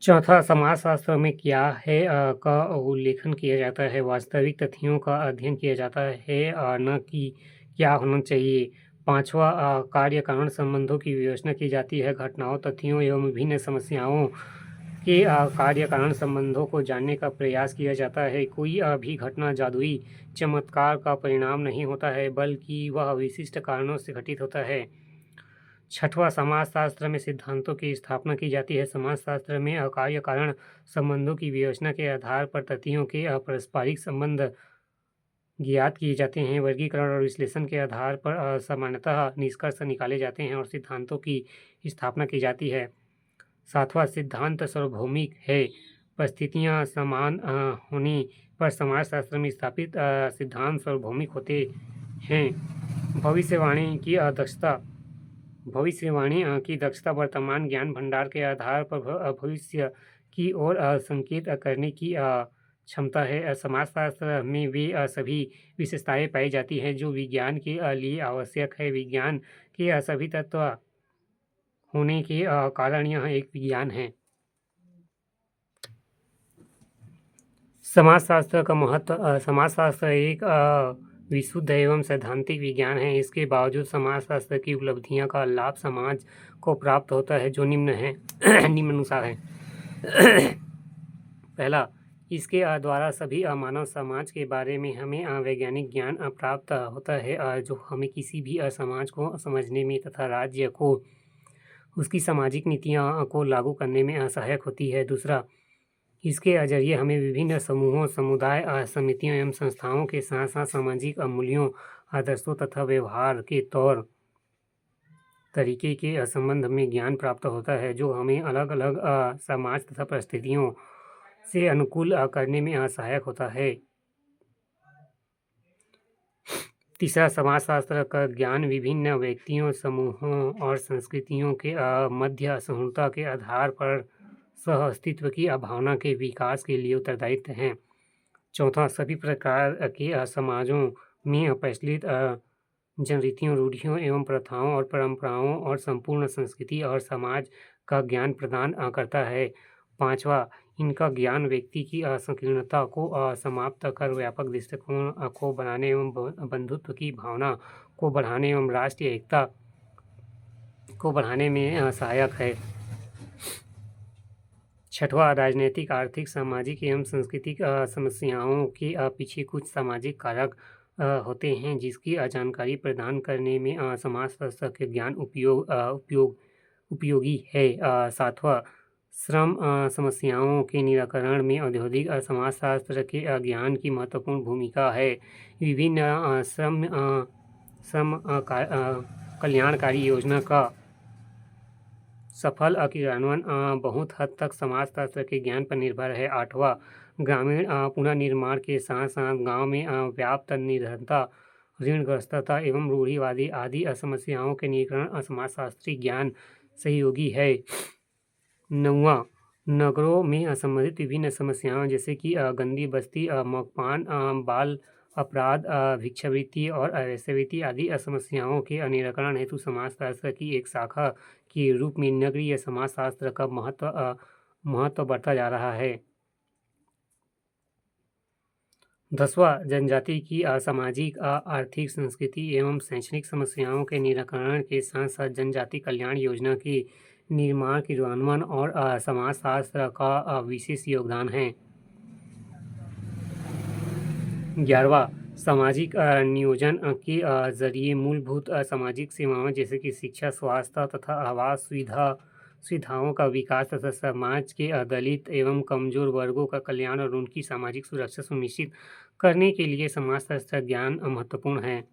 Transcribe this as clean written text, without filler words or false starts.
चौथा, समाजशास्त्र में क्या है का उल्लेखन किया जाता है, वास्तविक तथ्यों का अध्ययन किया जाता है न कि क्या होना चाहिए। पाँचवा, कार्य-कारण संबंधों की विवेचना की जाती है, घटनाओं, तथ्यों एवं विभिन्न समस्याओं के कार्य-कारण संबंधों को जानने का प्रयास किया जाता है। कोई भी घटना जादुई चमत्कार का परिणाम नहीं होता है, बल्कि वह विशिष्ट कारणों से घटित होता है। छठवां, समाजशास्त्र में सिद्धांतों की स्थापना की जाती है। समाजशास्त्र में कार्य-कारण संबंधों की विवेचना के आधार पर तथ्यों के पारस्परिक संबंध ज्ञात किए जाते हैं। वर्गीकरण और विश्लेषण के आधार पर सामान्यतः निष्कर्ष निकाले जाते हैं और सिद्धांतों की स्थापना की जाती है। सातवां, सिद्धांत सार्वभौमिक है। परिस्थितियां समान होने पर समाजशास्त्र में स्थापित सिद्धांत सार्वभौमिक होते हैं। भविष्यवाणी की दक्षता वर्तमान ज्ञान भंडार के आधार पर भविष्य की ओर संकेत करने की क्षमता है। समाजशास्त्र में वे सभी विशेषताएं पाई जाती हैं जो विज्ञान के लिए आवश्यक है। विज्ञान के सभी तत्व होने के कारण यह एक विज्ञान है। समाजशास्त्र का महत्व। समाजशास्त्र एक विशुद्ध एवं सैद्धांतिक विज्ञान है। इसके बावजूद समाजशास्त्र की उपलब्धियां का लाभ समाज को प्राप्त होता है जो निम्नानुसार है। पहला, इसके द्वारा सभी मानव समाज के बारे में हमें वैज्ञानिक ज्ञान प्राप्त होता है जो हमें किसी भी समाज को समझने में तथा राज्य को उसकी सामाजिक नीतियों को लागू करने में सहायक होती है। दूसरा, इसके जरिए हमें विभिन्न समूहों, समुदाय, समितियों एवं संस्थाओं के साथ साथ सामाजिक मूल्यों, आदर्शों तथा व्यवहार के तौर तरीके के संबंध में ज्ञान प्राप्त होता है जो हमें अलग अलग समाज तथा परिस्थितियों से अनुकूल करने में सहायक होता है। तीसरा, समाजशास्त्र का ज्ञान विभिन्न व्यक्तियों, समूहों और संस्कृतियों के मध्य सहिष्णुता के आधार पर सह अस्तित्व की भावना के विकास के लिए उत्तरदायित्व है। चौथा, सभी प्रकार के समाजों में प्रचलित जनरीतियों, रूढ़ियों एवं प्रथाओं और परंपराओं और संपूर्ण संस्कृति और समाज का ज्ञान प्रदान करता है। पांचवा, इनका ज्ञान व्यक्ति की संकीर्णता को समाप्त कर व्यापक दृष्टिकोण को बनाने एवं बंधुत्व की भावना को बढ़ाने एवं राष्ट्रीय एकता को बढ़ाने में सहायक है। छठवां, राजनीतिक, आर्थिक, सामाजिक एवं सांस्कृतिक समस्याओं के पीछे कुछ सामाजिक कारक होते हैं जिसकी जानकारी प्रदान करने में समाजशास्त्र के ज्ञान उपयोगी है। सातवां, श्रम समस्याओं के निराकरण में औद्योगिक समाजशास्त्र के ज्ञान की महत्वपूर्ण भूमिका है। विभिन्न श्रम कल्याणकारी योजना का सफल क्रियान्वयन बहुत हद तक समाजशास्त्र के ज्ञान पर निर्भर है। आठवां, ग्रामीण पुनर्निर्माण के साथ साथ गांव में व्याप्त निर्धनता, ऋणग्रस्तता एवं रूढ़िवादी आदि समस्याओं के निराकरण समाजशास्त्री ज्ञान सहयोगी है। नौवां, नगरों में संबंधित विभिन्न समस्याओं जैसे कि गंदी बस्ती, मद्यपान, बाल अपराध, भिक्षावृत्ति और वेश्यावृत्ति आदि समस्याओं के निराकरण हेतु समाजशास्त्र की एक शाखा के रूप में नगरीय समाजशास्त्र का महत्व बढ़ता जा रहा है। 10वां, जनजाति की सामाजिक, आर्थिक, संस्कृति एवं शैक्षणिक समस्याओं के निराकरण के साथ साथ जनजाति कल्याण योजना के निर्माण, क्रियान्वयन और समाजशास्त्र का विशेष योगदान है। 11वां, सामाजिक नियोजन के जरिए मूलभूत सामाजिक सेवाओं जैसे कि शिक्षा, स्वास्थ्य तथा आवास सुविधाओं का विकास तथा समाज के दलित एवं कमजोर वर्गों का कल्याण और उनकी सामाजिक सुरक्षा सुनिश्चित करने के लिए समाजशास्त्र ज्ञान महत्वपूर्ण है।